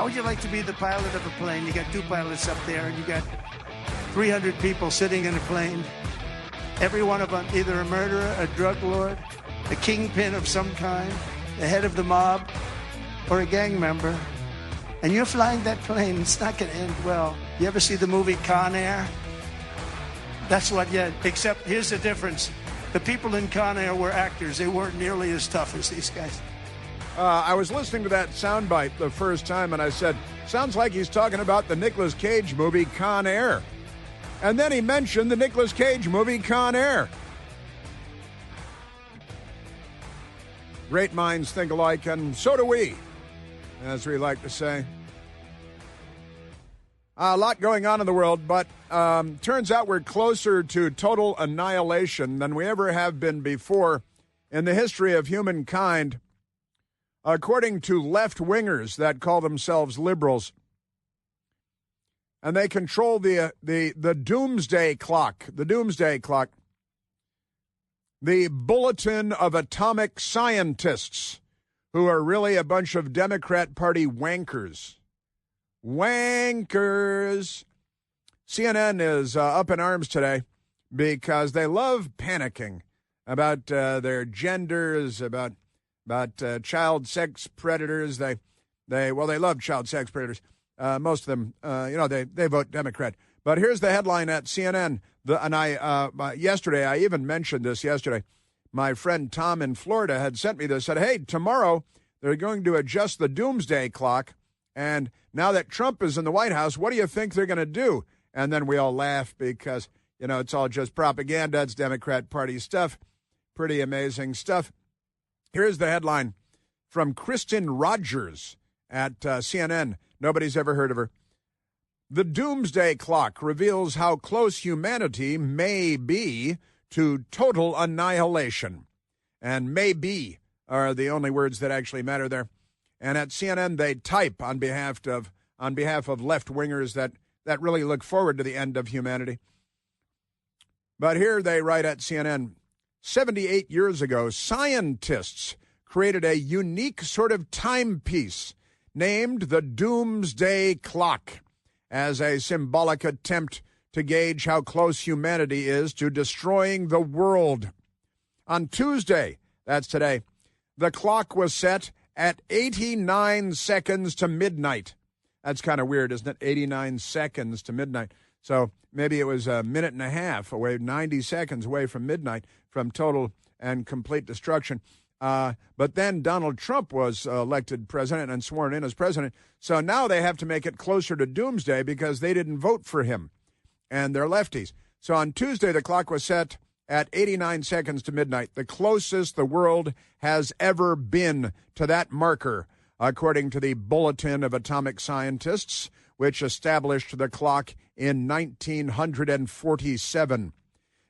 How would you like to be the pilot of a plane? You got two pilots up there, and you got 300 people sitting in a plane. Every one of them either a murderer, a drug lord, a kingpin of some kind, the head of the mob, or a gang member. And you're flying that plane. It's not going to end well. You ever see the movie Con Air? That's what, yeah, except here's the difference. The people in Con Air were actors. They weren't nearly as tough as these guys. I was listening to that soundbite the first time, and I said, sounds like he's talking about the Nicolas Cage movie Con Air. And then he mentioned the Nicolas Cage movie Con Air. Great minds think alike, and so do we, as we like to say. A lot going on in the world, but turns out we're closer to total annihilation than we ever have been before in the history of humankind, according to left-wingers that call themselves liberals. And they control the doomsday clock, the Bulletin of Atomic Scientists, who are really a bunch of Democrat Party wankers. Wankers. CNN is up in arms today because they love panicking about their genders, about child sex predators. They love child sex predators. Most of them, they vote Democrat. But here's the headline at CNN. Yesterday, I even mentioned this yesterday. My friend Tom in Florida had sent me this, said, hey, tomorrow they're going to adjust the doomsday clock. And now that Trump is in the White House, what do you think they're going to do? And then we all laugh because, it's all just propaganda. It's Democrat Party stuff. Pretty amazing stuff. Here's the headline from Kristen Rogers at CNN. Nobody's ever heard of her. The doomsday clock reveals how close humanity may be to total annihilation. And may be are the only words that actually matter there. And at CNN, they type on behalf of left-wingers that really look forward to the end of humanity. But here they write at CNN, 78 years ago, scientists created a unique sort of timepiece named the Doomsday Clock as a symbolic attempt to gauge how close humanity is to destroying the world. On Tuesday, that's today, the clock was set at 89 seconds to midnight. That's kind of weird, isn't it? 89 seconds to midnight. So maybe it was a minute and a half away, 90 seconds away from midnight, from total and complete destruction. But then Donald Trump was elected president and sworn in as president. So now they have to make it closer to doomsday because they didn't vote for him. And they're lefties. So on Tuesday, the clock was set at 89 seconds to midnight, the closest the world has ever been to that marker, according to the Bulletin of Atomic Scientists, which established the clock in 1947.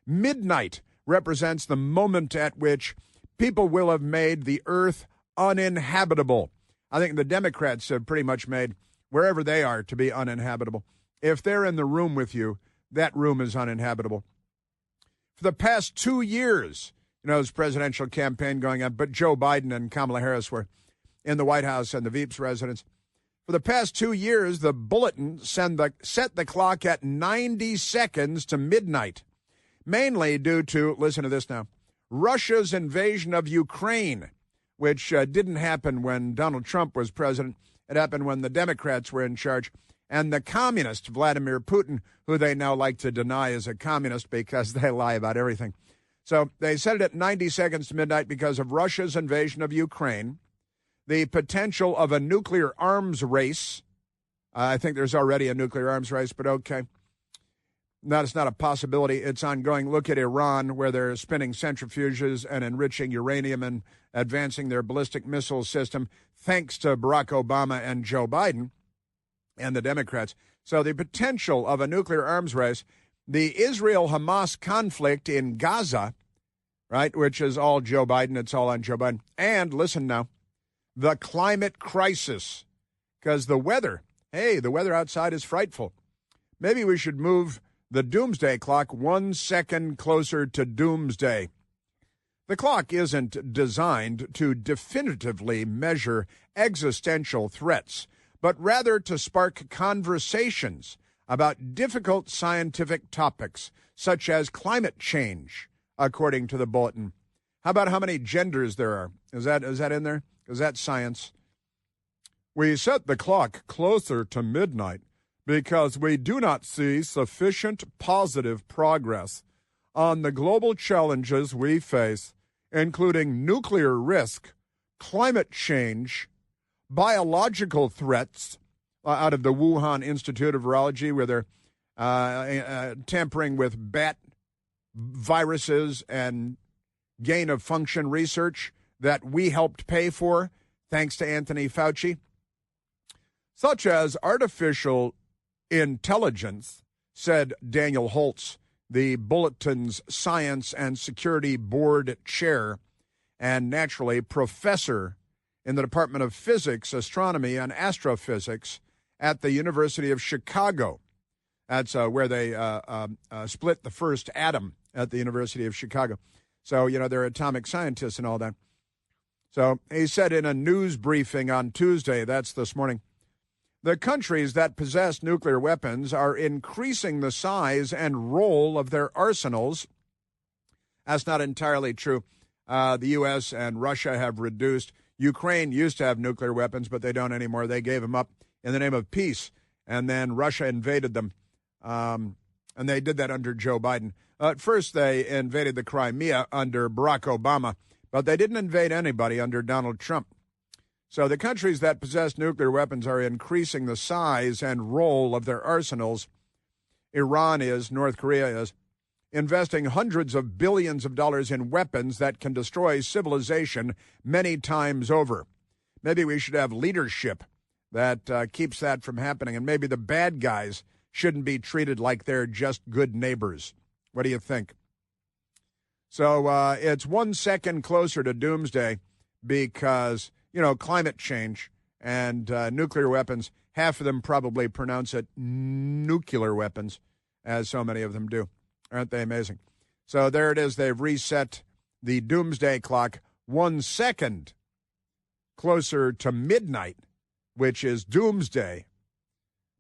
Midnight represents the moment at which people will have made the earth uninhabitable. I think the Democrats have pretty much made wherever they are to be uninhabitable. If they're in the room with you, that room is uninhabitable. For the past 2 years, there's presidential campaign going on, but Joe Biden and Kamala Harris were in the White House and the Veep's residence. For the past 2 years, the bulletin set the clock at 90 seconds to midnight, mainly due to, listen to this now, Russia's invasion of Ukraine, which didn't happen when Donald Trump was president. It happened when the Democrats were in charge. And the communist Vladimir Putin, who they now like to deny is a communist because they lie about everything. So they set it at 90 seconds to midnight because of Russia's invasion of Ukraine, the potential of a nuclear arms race. I think there's already a nuclear arms race, but okay. It's not a possibility. It's ongoing. Look at Iran, where they're spinning centrifuges and enriching uranium and advancing their ballistic missile system, thanks to Barack Obama and Joe Biden and the Democrats. So the potential of a nuclear arms race, the Israel-Hamas conflict in Gaza, right, which is all Joe Biden. It's all on Joe Biden. And listen now, the climate crisis, because the weather outside is frightful. Maybe we should move the doomsday clock 1 second closer to doomsday. The clock isn't designed to definitively measure existential threats, but rather to spark conversations about difficult scientific topics, such as climate change, according to the bulletin. How about how many genders there are? Is that in there? Is that science? We set the clock closer to midnight because we do not see sufficient positive progress on the global challenges we face, including nuclear risk, climate change, biological threats, out of the Wuhan Institute of Virology, where they're tampering with bat viruses and gain-of-function research that we helped pay for, thanks to Anthony Fauci, such as artificial intelligence, said Daniel Holtz, the Bulletin's Science and Security Board chair and naturally professor in the Department of Physics, Astronomy, and Astrophysics at the University of Chicago. That's where they split the first atom at the University of Chicago. So, they're atomic scientists and all that. So he said in a news briefing on Tuesday, that's this morning, the countries that possess nuclear weapons are increasing the size and role of their arsenals. That's not entirely true. The U.S. and Russia have reduced. Ukraine used to have nuclear weapons, but they don't anymore. They gave them up in the name of peace, and then Russia invaded them. And they did that under Joe Biden. At first, they invaded the Crimea under Barack Obama, but they didn't invade anybody under Donald Trump. So the countries that possess nuclear weapons are increasing the size and role of their arsenals. Iran is, North Korea is, investing hundreds of billions of dollars in weapons that can destroy civilization many times over. Maybe we should have leadership that keeps that from happening, and maybe the bad guys shouldn't be treated like they're just good neighbors. What do you think? So it's 1 second closer to doomsday because, climate change and nuclear weapons, half of them probably pronounce it nuclear weapons, as so many of them do. Aren't they amazing? So there it is. They've reset the doomsday clock 1 second closer to midnight, which is doomsday.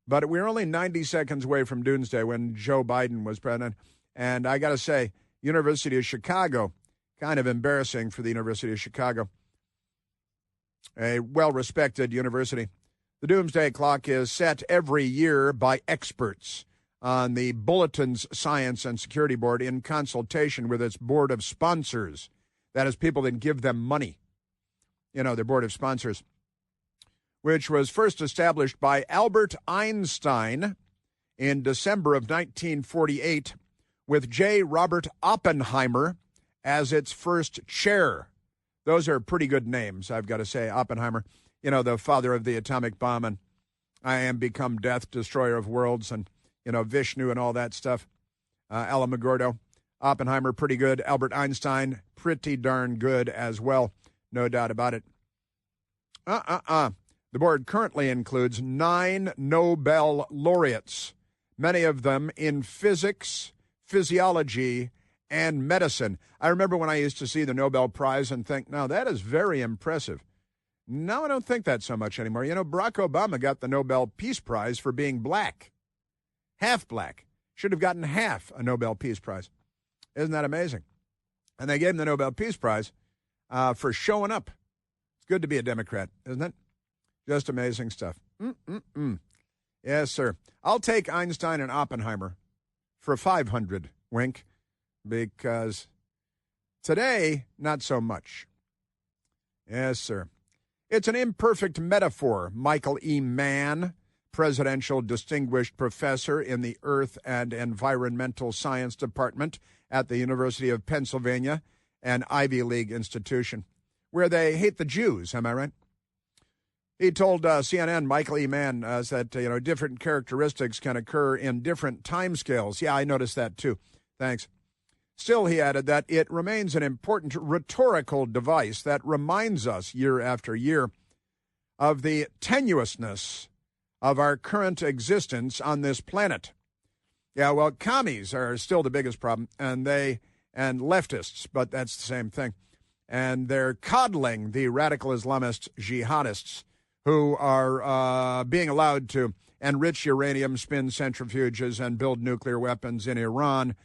But we're only 90 seconds away from doomsday when Joe Biden was president. And I got to say, University of Chicago, kind of embarrassing for the University of Chicago, a well-respected university. The doomsday clock is set every year by experts on the Bulletin's Science and Security Board in consultation with its board of sponsors. That is, people that give them money. Their board of sponsors, which was first established by Albert Einstein in December of 1948 with J. Robert Oppenheimer as its first chair. Those are pretty good names, I've got to say. Oppenheimer, the father of the atomic bomb, and I am become death, destroyer of worlds, and, Vishnu and all that stuff. Alamogordo. Oppenheimer, pretty good. Albert Einstein, pretty darn good as well. No doubt about it. The board currently includes 9 Nobel laureates, many of them in physics, physiology, and medicine. I remember when I used to see the Nobel Prize and think, now that is very impressive. Now I don't think that so much anymore. Barack Obama got the Nobel Peace Prize for being black. Half black. Should have gotten half a Nobel Peace Prize. Isn't that amazing? And they gave him the Nobel Peace Prize for showing up. It's good to be a Democrat, isn't it? Just amazing stuff. Yes, sir. I'll take Einstein and Oppenheimer for 500, wink, because today, not so much. Yes, sir. It's an imperfect metaphor, Michael E. Mann, Presidential Distinguished Professor in the Earth and Environmental Science Department at the University of Pennsylvania, an Ivy League institution, where they hate the Jews, am I right? He told CNN, Michael E. Mann, that, different characteristics can occur in different timescales. Yeah, I noticed that too. Thanks. Still, he added that it remains an important rhetorical device that reminds us year after year of the tenuousness of our current existence on this planet. Yeah, well, commies are still the biggest problem, and leftists, but that's the same thing. And they're coddling the radical Islamist jihadists who are being allowed to enrich uranium, spin centrifuges, and build nuclear weapons in Iran,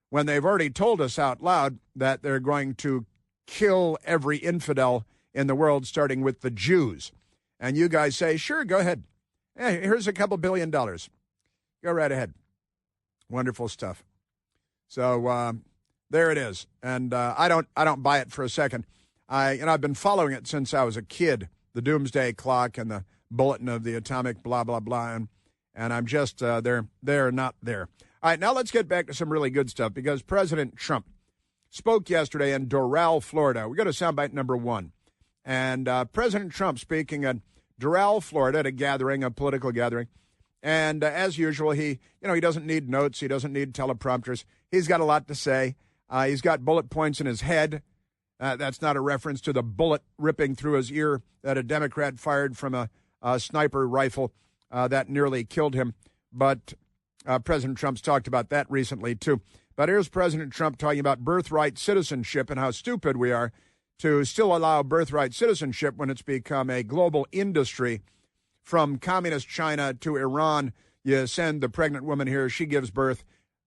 when they've already told us out loud that they're going to kill every infidel in the world, starting with the Jews. And you guys say, sure, go ahead. Hey, here's a couple $1 billion. Go right ahead. Wonderful stuff. So there it is. And I don't buy it for a second. I've been following it since I was a kid, the doomsday clock and the bulletin of the atomic blah, blah, blah. And I'm just, they're not there. All right, now let's get back to some really good stuff, because President Trump spoke yesterday in Doral, Florida. We go to soundbite number 1. And President Trump speaking at Doral, Florida, at a political gathering. And as usual, he doesn't need notes. He doesn't need teleprompters. He's got a lot to say. He's got bullet points in his head. That's not a reference to the bullet ripping through his ear that a Democrat fired from a sniper rifle that nearly killed him. But President Trump's talked about that recently, too. But here's President Trump talking about birthright citizenship and how stupid we are to still allow birthright citizenship when it's become a global industry. From communist China to Iran, you send the pregnant woman here, she gives birth,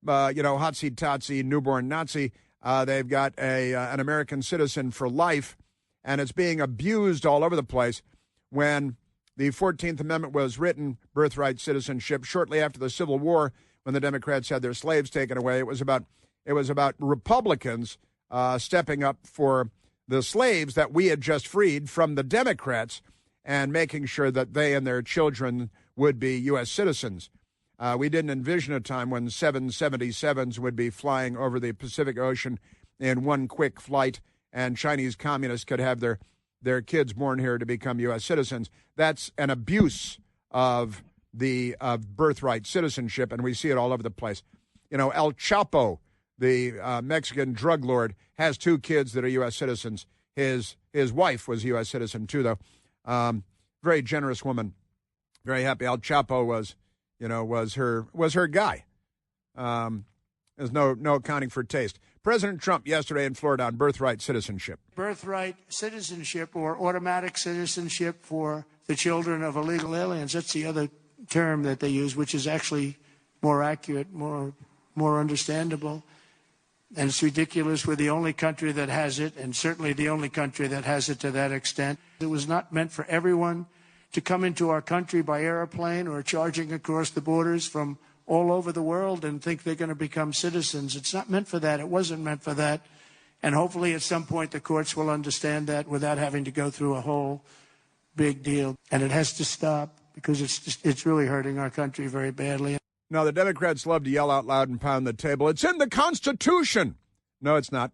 hotsy-totsy, newborn Nazi. They've got an American citizen for life, and it's being abused all over the place. When the 14th Amendment was written, birthright citizenship, shortly after the Civil War, when the Democrats had their slaves taken away, it was about Republicans stepping up for the slaves that we had just freed from the Democrats and making sure that they and their children would be U.S. citizens. We didn't envision a time when 777s would be flying over the Pacific Ocean in one quick flight, and Chinese communists could have their kids born here to become U.S. citizens. That's an abuse of the birthright citizenship, and we see it all over the place. El Chapo, the Mexican drug lord, has 2 kids that are U.S. citizens. His wife was a U.S. citizen, too, though. Very generous woman. Very happy. El Chapo was her guy. There's no accounting for taste. President Trump yesterday in Florida on birthright citizenship. Birthright citizenship, or automatic citizenship for the children of illegal aliens. That's the other term that they use, which is actually more accurate, more understandable. And it's ridiculous. We're the only country that has it, and certainly the only country that has it to that extent. It was not meant for everyone to come into our country by airplane or charging across the borders from all over the world and think they're going to become citizens. It's not meant for that. It wasn't meant for that. And hopefully at some point the courts will understand that without having to go through a whole big deal. And it has to stop, because it's really hurting our country very badly. No, the Democrats love to yell out loud and pound the table. It's in the Constitution. No, it's not.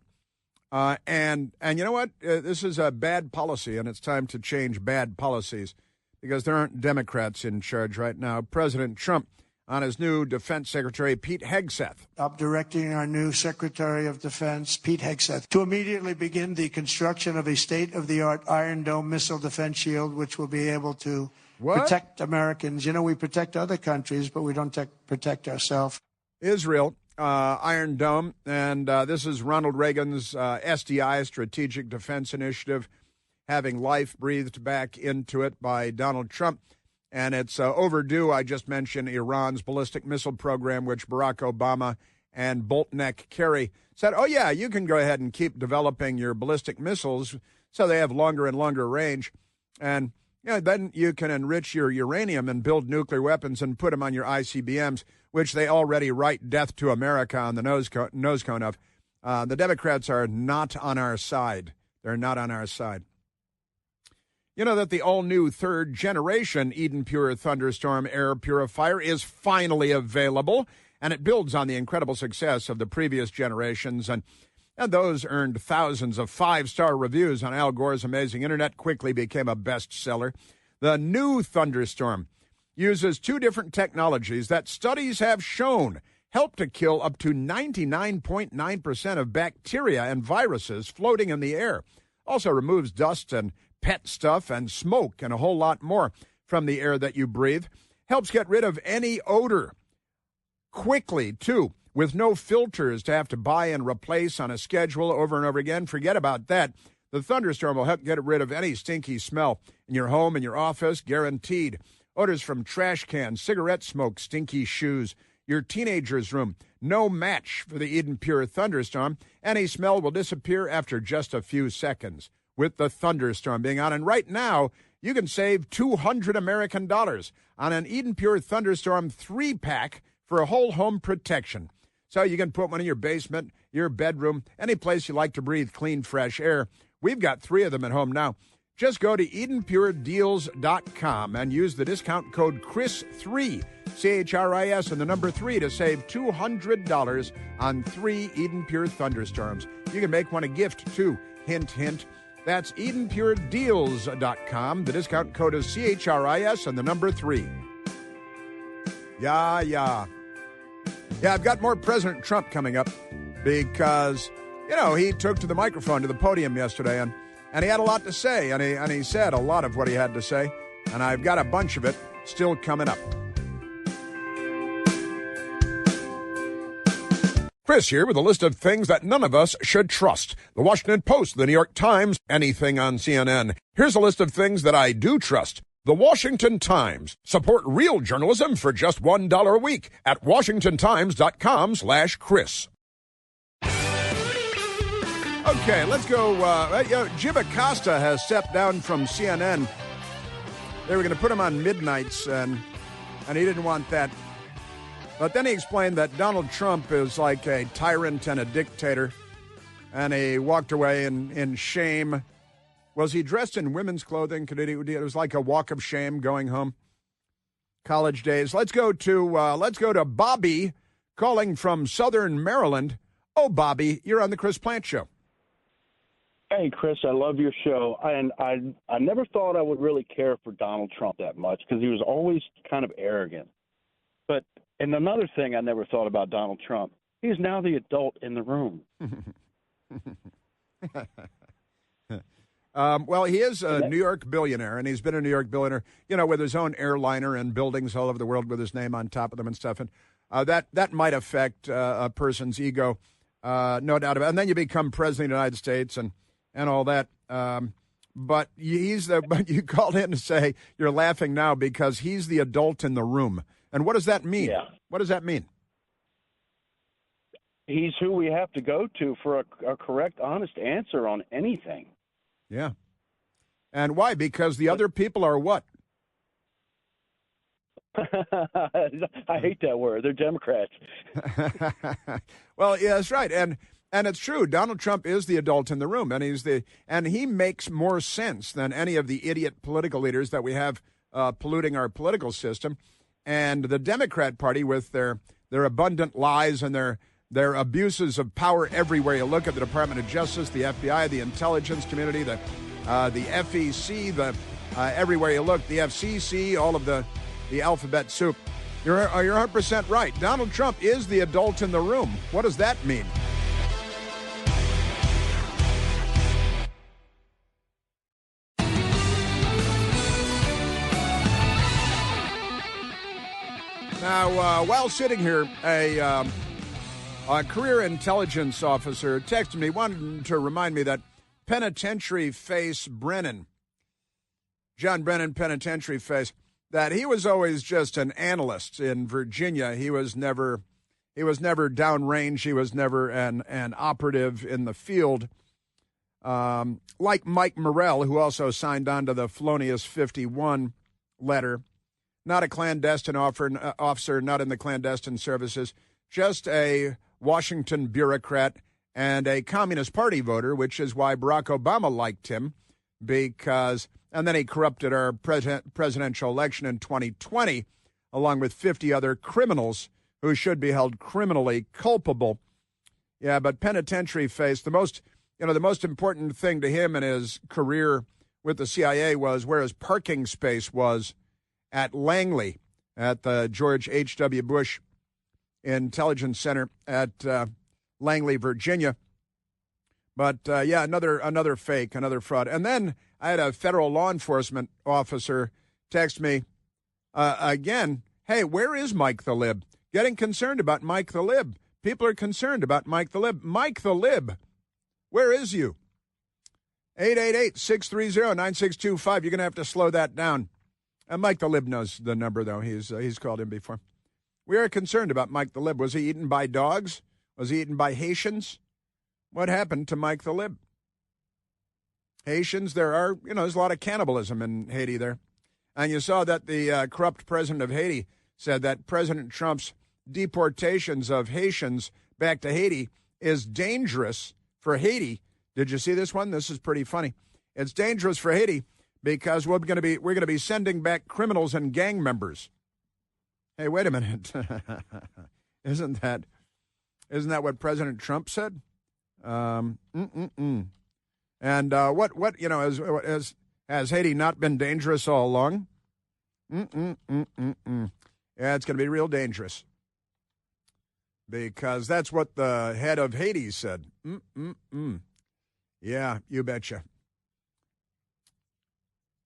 And you know what? This is a bad policy, and it's time to change bad policies, because there aren't Democrats in charge right now. President Trump on his new Defense Secretary, Pete Hegseth. I'm directing our new Secretary of Defense, Pete Hegseth, to immediately begin the construction of a state-of-the-art Iron Dome missile defense shield, which will be able to protect Americans. We protect other countries, but we don't protect ourselves. Israel, Iron Dome, and this is Ronald Reagan's SDI, Strategic Defense Initiative, having life breathed back into it by Donald Trump. And it's overdue. I just mentioned Iran's ballistic missile program, which Barack Obama and Boltneck Kerry said, oh, yeah, you can go ahead and keep developing your ballistic missiles so they have longer and longer range. And then you can enrich your uranium and build nuclear weapons and put them on your ICBMs, which they already write death to America on the nose cone of. The Democrats are not on our side. They're not on our side. You know that the all-new third-generation Eden Pure Thunderstorm air purifier is finally available, and it builds on the incredible success of the previous generations, and those earned thousands of 5-star reviews on Al Gore's amazing internet, quickly became a bestseller. The new Thunderstorm uses 2 different technologies that studies have shown help to kill up to 99.9% of bacteria and viruses floating in the air. Also removes dust and pet stuff and smoke and a whole lot more from the air that you breathe. Helps get rid of any odor quickly, too, with no filters to have to buy and replace on a schedule over and over again. Forget about that. The thunderstorm will help get rid of any stinky smell in your home and your office, guaranteed. Odors from trash cans, cigarette smoke, stinky shoes, your teenager's room. No match for the Eden Pure Thunderstorm. Any smell will disappear after just a few seconds with the thunderstorm being on. And right now, you can save $200 American on an Eden Pure Thunderstorm 3-pack for a whole home protection. So you can put one in your basement, your bedroom, any place you like to breathe clean, fresh air. We've got 3 of them at home now. Just go to EdenPureDeals.com and use the discount code CHRIS3, CHRIS, and the number 3 to save $200 on 3 Eden Pure Thunderstorms. You can make one a gift, too. Hint, hint. That's EdenPureDeals.com. The discount code is CHRIS and the number 3. Yeah. Yeah, I've got more President Trump coming up because, he took to the microphone, to the podium yesterday, and he had a lot to say, and he said a lot of what he had to say, and I've got a bunch of it still coming up. Chris here with a list of things that none of us should trust. The Washington Post, the New York Times, anything on CNN. Here's a list of things that I do trust. The Washington Times. Support real journalism for just $1 a week at WashingtonTimes.com/Chris. Okay, let's go. Jim Acosta has stepped down from CNN. They were going to put him on midnights, and he didn't want that. But then he explained that Donald Trump is like a tyrant and a dictator, and he walked away in shame. Was he dressed in women's clothing? It was like a walk of shame going home. College days. Let's go to Bobby calling from Southern Maryland. Oh, Bobby, you're on the Chris Plant Show. Hey, Chris, I love your show. And I never thought I would really care for Donald Trump that much because he was always kind of arrogant. And another thing I never thought about Donald Trump, he's now the adult in the room. Well, he is a New York billionaire, and he's been a New York billionaire, with his own airliner and buildings all over the world with his name on top of them and stuff. And that might affect a person's ego, no doubt about it. And then you become president of the United States and all that. But you called in to say you're laughing now because he's the adult in the room. And what does that mean? Yeah. What does that mean? He's who we have to go to for a correct, honest answer on anything. Yeah. And why? Because the other people are what? I hate that word. They're Democrats. Well, yeah, that's right. And it's true. Donald Trump is the adult in the room, and he makes more sense than any of the idiot political leaders that we have polluting our political system. And the Democrat Party, with their abundant lies and their abuses of power everywhere you look, at the Department of Justice, the FBI, the intelligence community, the FEC, everywhere you look, the FCC, all of the alphabet soup. You're 100% right. Donald Trump is the adult in the room. What does that mean? Now, while sitting here, a career intelligence officer texted me, wanted to remind me that penitentiary face Brennan, John Brennan, penitentiary face, that he was always just an analyst in Virginia. He was never downrange. He was never an operative in the field. Like Mike Morrell, who also signed on to the Felonious 51 letter. Not a clandestine officer, not in the clandestine services, just a Washington bureaucrat and a Communist Party voter, which is why Barack Obama liked him, and then he corrupted our presidential election in 2020, along with 50 other criminals who should be held criminally culpable. Yeah, but penitentiary face, the most important thing to him in his career with the CIA was where his parking space was at Langley, at the George H.W. Bush Intelligence Center at Langley, Virginia. But, another fake, another fraud. And then I had a federal law enforcement officer text me again, hey, where is Mike the Lib? Getting concerned about Mike the Lib. People are concerned about Mike the Lib. Mike the Lib, where is you? 888-630-9625. You're going to have to slow that down. Mike the Lib knows the number, though. He's called in before. We are concerned about Mike the Lib. Was he eaten by dogs? Was he eaten by Haitians? What happened to Mike the Lib? Haitians, there's a lot of cannibalism in Haiti there. And you saw that the corrupt president of Haiti said that President Trump's deportations of Haitians back to Haiti is dangerous for Haiti. Did you see this one? This is pretty funny. It's dangerous for Haiti because we're going to be sending back criminals and gang members. Hey, wait a minute. Isn't that what President Trump said? And what has Haiti not been dangerous all along? Yeah, it's going to be real dangerous because that's what the head of Haiti said. Yeah, you betcha.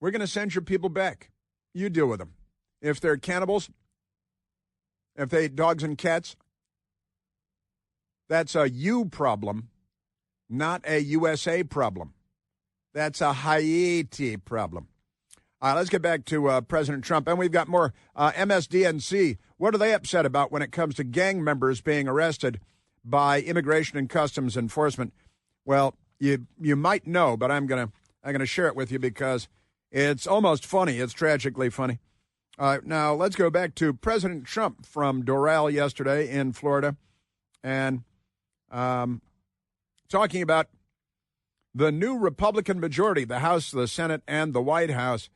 We're going to send your people back. You deal with them. If they're cannibals, if they eat dogs and cats, that's a you problem, not a USA problem. That's a Haiti problem. Let's get back to President Trump. And we've got more MSDNC. What are they upset about when it comes to gang members being arrested by Immigration and Customs Enforcement? Well, you might know, but I'm gonna share it with you because it's almost funny. It's tragically funny. Now, let's go back to President Trump from Doral yesterday in Florida and talking about the new Republican majority, the House, the Senate, and the White House.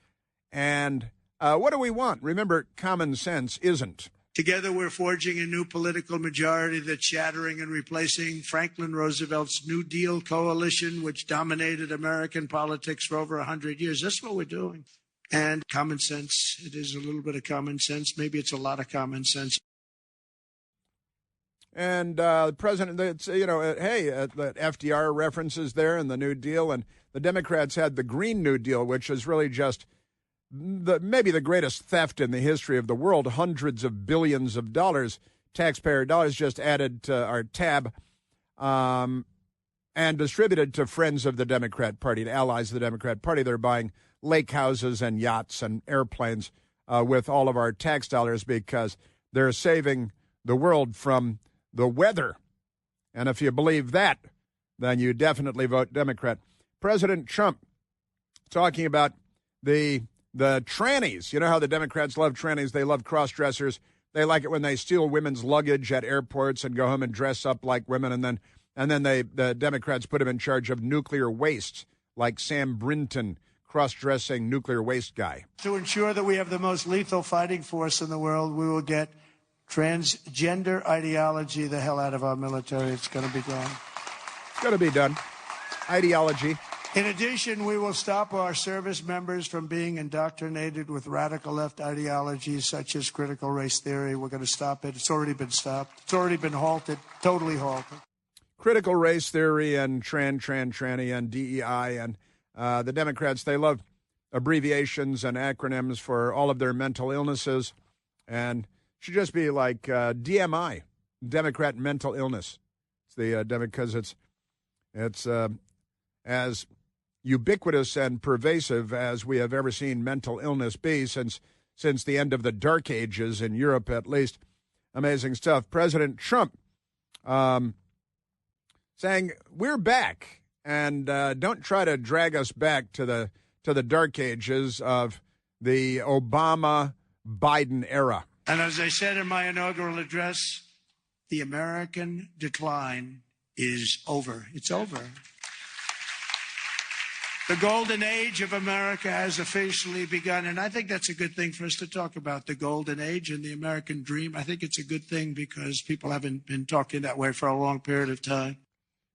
And what do we want? Remember, common sense isn't. Together, we're forging a new political majority that's shattering and replacing Franklin Roosevelt's New Deal coalition, which dominated American politics for over 100 years. That's what we're doing. And common sense, it is a little bit of common sense. Maybe it's a lot of common sense. And the president, the FDR references there in the New Deal, and the Democrats had the Green New Deal, which is really just maybe the greatest theft in the history of the world. Hundreds of billions of dollars, taxpayer dollars, just added to our tab and distributed to friends of the Democrat Party, to allies of the Democrat Party. They're buying lake houses and yachts and airplanes with all of our tax dollars because they're saving the world from the weather. And if you believe that, then you definitely vote Democrat. President Trump talking about the trannies. You know how the Democrats love trannies? They love cross-dressers. They like it when they steal women's luggage at airports and go home and dress up like women, and then the Democrats put them in charge of nuclear waste, like Sam Brinton, cross-dressing nuclear waste guy. To ensure that we have the most lethal fighting force in the world, we will get transgender ideology the hell out of our military. It's going to be gone. It's going to be done. Ideology. In addition, we will stop our service members from being indoctrinated with radical left ideologies such as critical race theory. We're going to stop it. It's already been stopped. It's already been halted, totally halted. Critical race theory and tranny and DEI and the Democrats, they love abbreviations and acronyms for all of their mental illnesses, and should just be like DMI, Democrat mental illness. It's the because it's as ubiquitous and pervasive as we have ever seen mental illness be since the end of the Dark Ages in Europe, at least. Amazing stuff. President Trump saying we're back, and don't try to drag us back to the Dark Ages of the Obama-Biden era. And as I said in my inaugural address, the American decline is over. It's over. The golden age of America has officially begun, and I think that's a good thing for us to talk about, the golden age and the American dream. I think it's a good thing because people haven't been talking that way for a long period of time.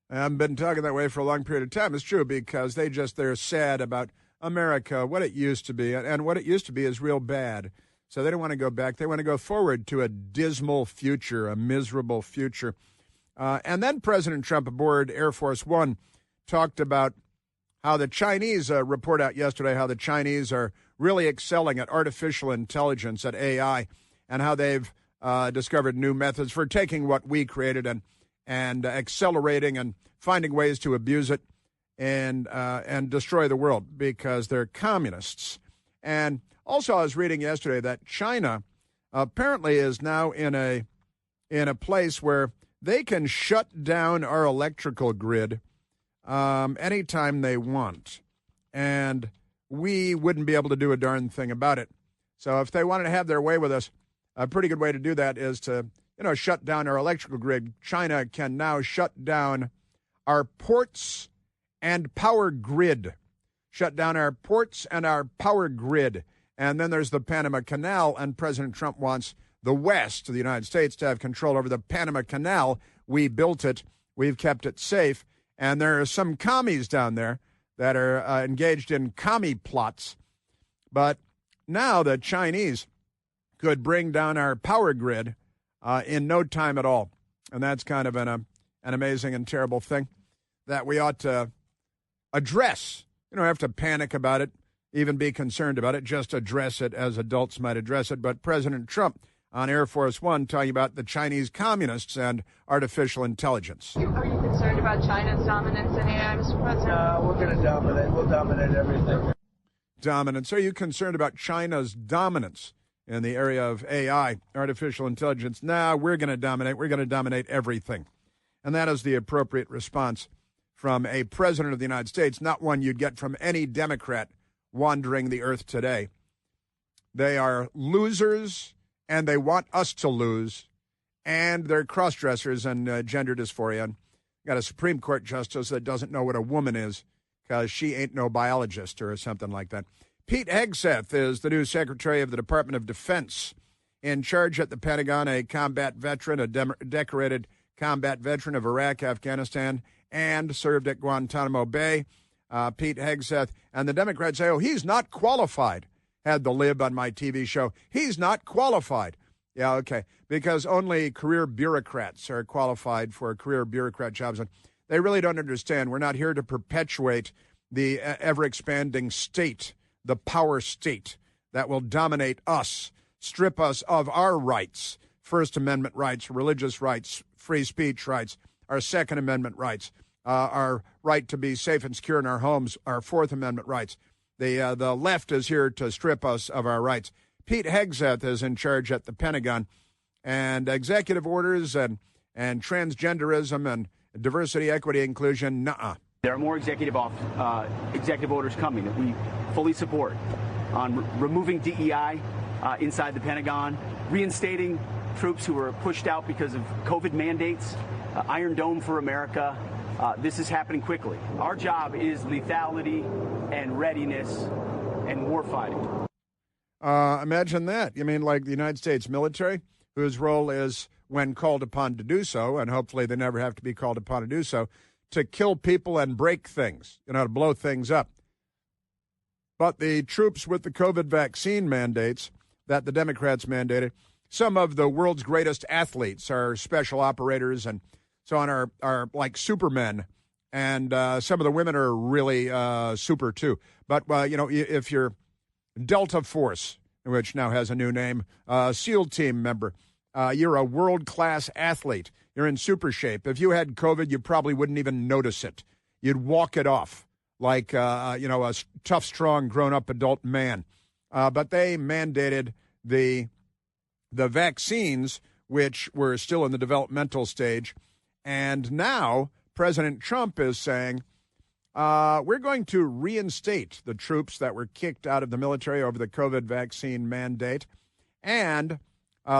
I haven't been talking that way for a long period of time. It's true because they're sad about America, what it used to be, and what it used to be is real bad. So they don't want to go back. They want to go forward to a dismal future, a miserable future. And then President Trump aboard Air Force One talked about how the Chinese report out yesterday, how the Chinese are really excelling at artificial intelligence, at AI, and how they've discovered new methods for taking what we created and accelerating and finding ways to abuse it. and destroy the world because they're communists. And also, I was reading yesterday that China apparently is now in a place where they can shut down our electrical grid anytime they want, and we wouldn't be able to do a darn thing about it. So if they wanted to have their way with us, a pretty good way to do that is to, shut down our electrical grid. China can now shut down our ports and power grid. Shut down our ports and our power grid. And then there's the Panama Canal, and President Trump wants the West, the United States, to have control over the Panama Canal. We built it. We've kept it safe. And there are some commies down there that are engaged in commie plots. But now the Chinese could bring down our power grid in no time at all. And that's kind of an amazing and terrible thing that we ought to address. You don't have to panic about it, even be concerned about it. Just address it as adults might address it. But President Trump on Air Force One talking about the Chinese communists and artificial intelligence. Are you concerned about China's dominance in AI, Mr. President? No, we're going to dominate. We'll dominate everything. Dominance. Are you concerned about China's dominance in the area of AI, artificial intelligence? No, we're going to dominate. We're going to dominate everything. And that is the appropriate response from a president of the United States, not one you'd get from any Democrat wandering the earth today. They are losers, and they want us to lose, and they're cross-dressers and gender dysphoria. And got a Supreme Court justice that doesn't know what a woman is because she ain't no biologist or something like that. Pete Hegseth is the new Secretary of the Department of Defense, in charge at the Pentagon, a combat veteran, a decorated combat veteran of Iraq, Afghanistan, and served at Guantanamo Bay. Pete Hegseth. And the Democrats say, he's not qualified. Had the lib on my TV show. He's not qualified. Yeah, okay. Because only career bureaucrats are qualified for career bureaucrat jobs. And they really don't understand. We're not here to perpetuate the ever-expanding state, the power state that will dominate us, strip us of our rights, First Amendment rights, religious rights, free speech rights, our Second Amendment rights, our right to be safe and secure in our homes, our Fourth Amendment rights. The left is here to strip us of our rights. Pete Hegseth is in charge at the Pentagon, and executive orders and transgenderism and diversity, equity, inclusion, nuh-uh. There are more executive orders coming that we fully support on removing DEI inside the Pentagon, reinstating troops who were pushed out because of COVID mandates, Iron Dome for America. This is happening quickly. Our job is lethality and readiness and warfighting. Imagine that. You mean like the United States military, whose role is, when called upon to do so, and hopefully they never have to be called upon to do so, to kill people and break things, to blow things up. But the troops with the COVID vaccine mandates that the Democrats mandated, some of the world's greatest athletes, our special operators and so on, are like supermen, and some of the women are really super too. But, if you're Delta Force, which now has a new name, SEAL team member, you're a world-class athlete. You're in super shape. If you had COVID, you probably wouldn't even notice it. You'd walk it off like, a tough, strong, grown-up adult man. But they mandated the vaccines, which were still in the developmental stage. And now President Trump is saying, we're going to reinstate the troops that were kicked out of the military over the COVID vaccine mandate. And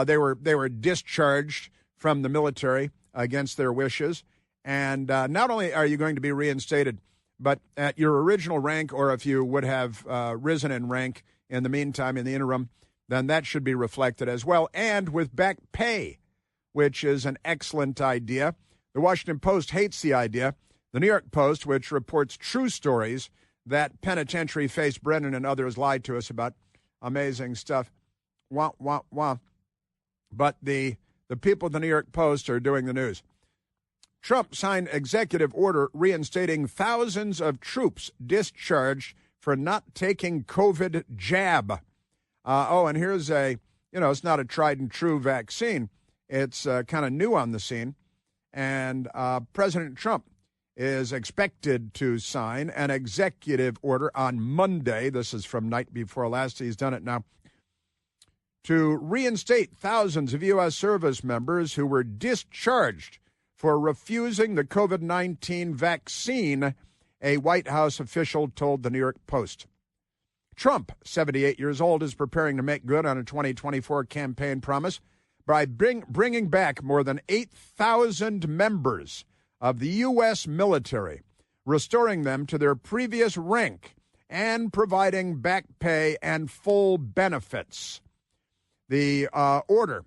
they were discharged from the military against their wishes. And not only are you going to be reinstated, but at your original rank, or if you would have risen in rank in the meantime, in the interim, then that should be reflected as well. And with back pay, which is an excellent idea. The Washington Post hates the idea. The New York Post, which reports true stories that penitentiary face Brennan and others lied to us about, amazing stuff. Wah, wah, wah. But the people at the New York Post are doing the news. Trump signed executive order reinstating thousands of troops discharged for not taking COVID jab. And here's it's not a tried and true vaccine. It's kind of new on the scene. And President Trump is expected to sign an executive order on Monday. This is from night before last. He's done it now. To reinstate thousands of U.S. service members who were discharged for refusing the COVID-19 vaccine, a White House official told the New York Post. Trump, 78 years old, is preparing to make good on a 2024 campaign promise by bringing back more than 8,000 members of the U.S. military, restoring them to their previous rank, and providing back pay and full benefits. The order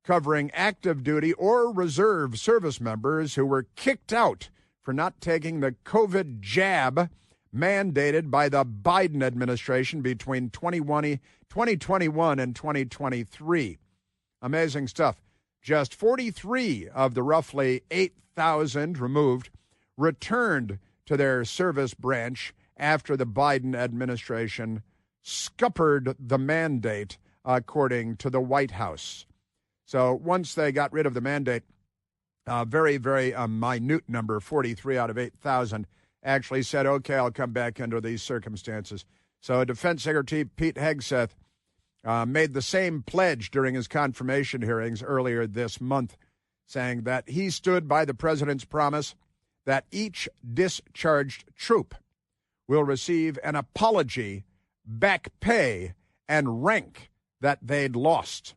covering active duty or reserve service members who were kicked out for not taking the COVID jab mandated by the Biden administration between 2021 and 2023. Amazing stuff. Just 43 of the roughly 8,000 removed returned to their service branch after the Biden administration scuppered the mandate, according to the White House. So once they got rid of the mandate, very, very minute number, 43 out of 8,000, actually said, okay, I'll come back under these circumstances. So Defense Secretary Pete Hegseth made the same pledge during his confirmation hearings earlier this month, saying that he stood by the president's promise that each discharged troop will receive an apology, back pay, and rank that they'd lost.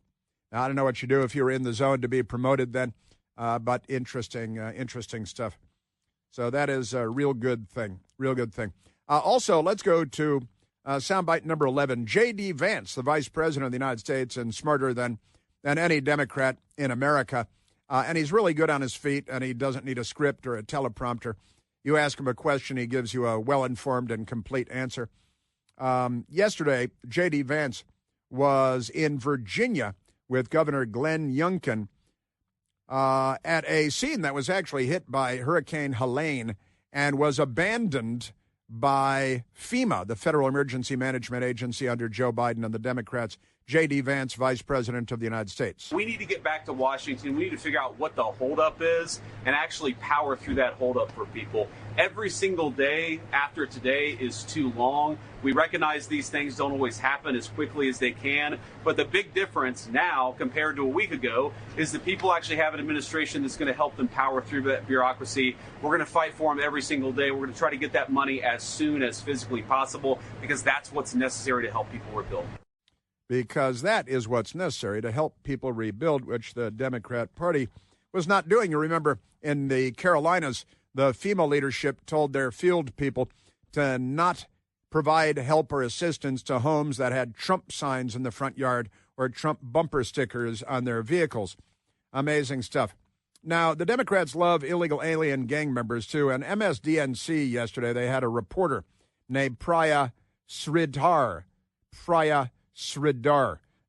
Now, I don't know what you do if you were in the zone to be promoted then, but interesting stuff. So that is a real good thing, also, let's go to soundbite number 11. J.D. Vance, the Vice President of the United States and smarter than any Democrat in America, and he's really good on his feet, and he doesn't need a script or a teleprompter. You ask him a question, he gives you a well-informed and complete answer. Yesterday, J.D. Vance was in Virginia with Governor Glenn Youngkin at a scene that was actually hit by Hurricane Helene and was abandoned by FEMA, the Federal Emergency Management Agency under Joe Biden and the Democrats. J.D. Vance, Vice President of the United States. We need to get back to Washington. We need to figure out what the holdup is and actually power through that holdup for people. Every single day after today is too long. We recognize these things don't always happen as quickly as they can, but the big difference now compared to a week ago is that people actually have an administration that's going to help them power through that bureaucracy. We're going to fight for them every single day. We're going to try to get that money as soon as physically possible because that's what's necessary to help people rebuild. Because that is what's necessary to help people rebuild, which the Democrat Party was not doing. You remember in the Carolinas, the FEMA leadership told their field people to not provide help or assistance to homes that had Trump signs in the front yard or Trump bumper stickers on their vehicles. Amazing stuff. Now, the Democrats love illegal alien gang members, too. And MSDNC yesterday, they had a reporter named Priya Sridhar.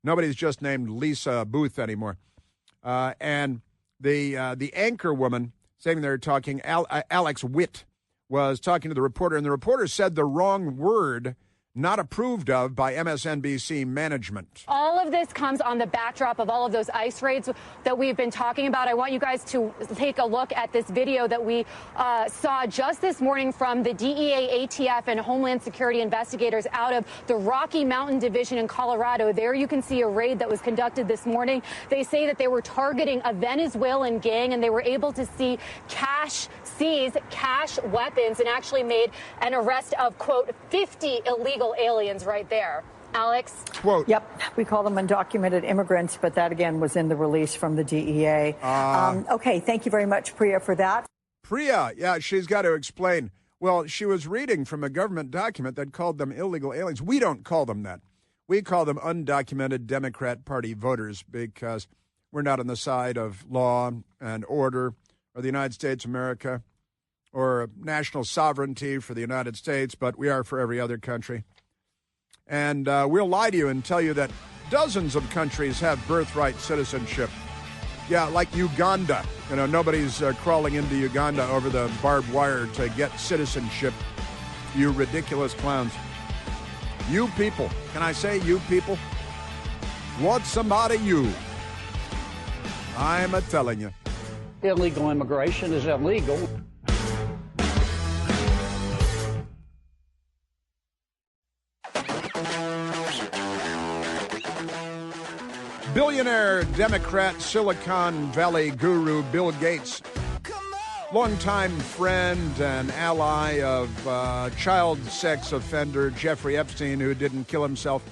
Nobody's just named Lisa Booth anymore. And the anchor woman, saying they're talking, Alex Witt, was talking to the reporter, and the reporter said the wrong word, not approved of by MSNBC management. All of this comes on the backdrop of all of those ICE raids that we've been talking about. I want you guys to take a look at this video that we saw just this morning from the DEA, ATF, and Homeland Security investigators out of the Rocky Mountain Division in Colorado. There you can see a raid that was conducted this morning. They say that they were targeting a Venezuelan gang, and they were able to seize cash weapons, and actually made an arrest of, quote, 50 illegal aliens right there. Alex? Quote. Yep. We call them undocumented immigrants, but that, again, was in the release from the DEA. Okay. Thank you very much, Priya, for that. Priya, yeah, she's got to explain. Well, she was reading from a government document that called them illegal aliens. We don't call them that. We call them undocumented Democrat Party voters because we're not on the side of law and order or the United States of America or national sovereignty for the United States, but we are for every other country. And we'll lie to you and tell you that dozens of countries have birthright citizenship. Yeah, like Uganda. You know, nobody's crawling into Uganda over the barbed wire to get citizenship. You ridiculous clowns. You people. Can I say you people? What's somebody you? I'm a-telling you. Illegal immigration is illegal. Billionaire Democrat Silicon Valley guru Bill Gates, longtime friend and ally of child sex offender Jeffrey Epstein, who didn't kill himself.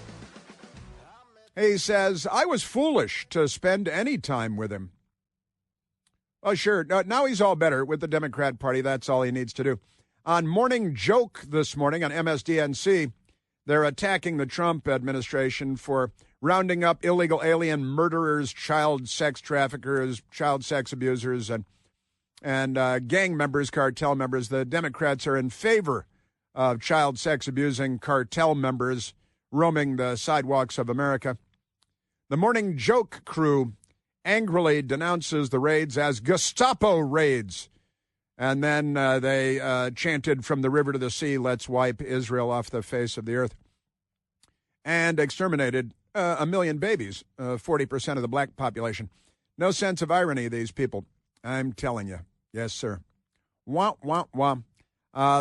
He says, I was foolish to spend any time with him. Oh, sure. Now he's all better with the Democrat Party. That's all he needs to do. On Morning Joke this morning on MSDNC, they're attacking the Trump administration for rounding up illegal alien murderers, child sex traffickers, child sex abusers, and gang members, cartel members. The Democrats are in favor of child sex abusing cartel members roaming the sidewalks of America. The Morning Joke crew angrily denounces the raids as Gestapo raids. And then they chanted from the river to the sea, let's wipe Israel off the face of the earth. And exterminated 1 million babies, 40% of the black population. No sense of irony, these people. I'm telling you. Yes, sir. Wah, wah, wah.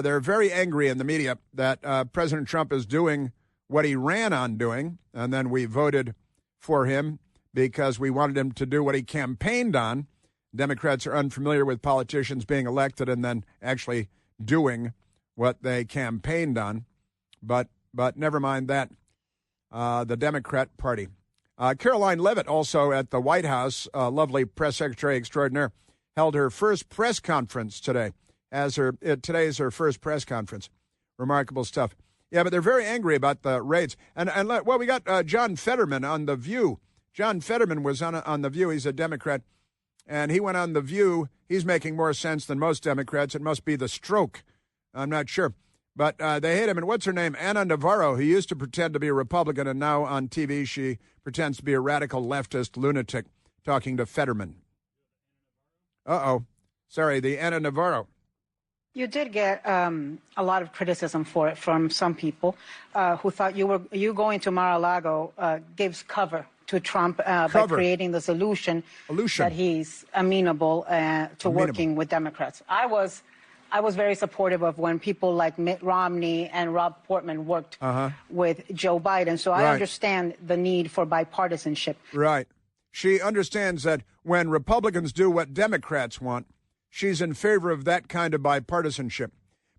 They're very angry in the media that President Trump is doing what he ran on doing, and then we voted for him because we wanted him to do what he campaigned on. Democrats are unfamiliar with politicians being elected and then actually doing what they campaigned on. But never mind that. The Democrat Party. Caroline Leavitt, also at the White House, lovely press secretary extraordinaire, held her first press conference today. Today is her first press conference. Remarkable stuff. Yeah, but they're very angry about the raids. And we got John Fetterman on The View. John Fetterman was on The View. He's a Democrat. And he went on The View. He's making more sense than most Democrats. It must be the stroke. I'm not sure. But they hate him. And what's her name? Ana Navarro, who used to pretend to be a Republican, and now on TV she pretends to be a radical leftist lunatic talking to Fetterman. Uh-oh. Sorry, the Ana Navarro. You did get a lot of criticism for it from some people who thought you going to Mar-a-Lago gives cover to Trump by creating this illusion that he's amenable to working with Democrats. I was very supportive of when people like Mitt Romney and Rob Portman worked with Joe Biden. So I understand the need for bipartisanship. Right. She understands that when Republicans do what Democrats want, she's in favor of that kind of bipartisanship.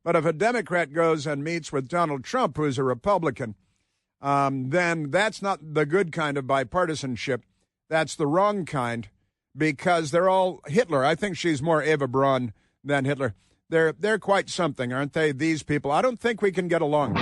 But if a Democrat goes and meets with Donald Trump, who's a Republican, then that's not the good kind of bipartisanship. That's the wrong kind, because they're all Hitler. I think she's more Eva Braun than Hitler. They're quite something, aren't they, these people? I don't think we can get along.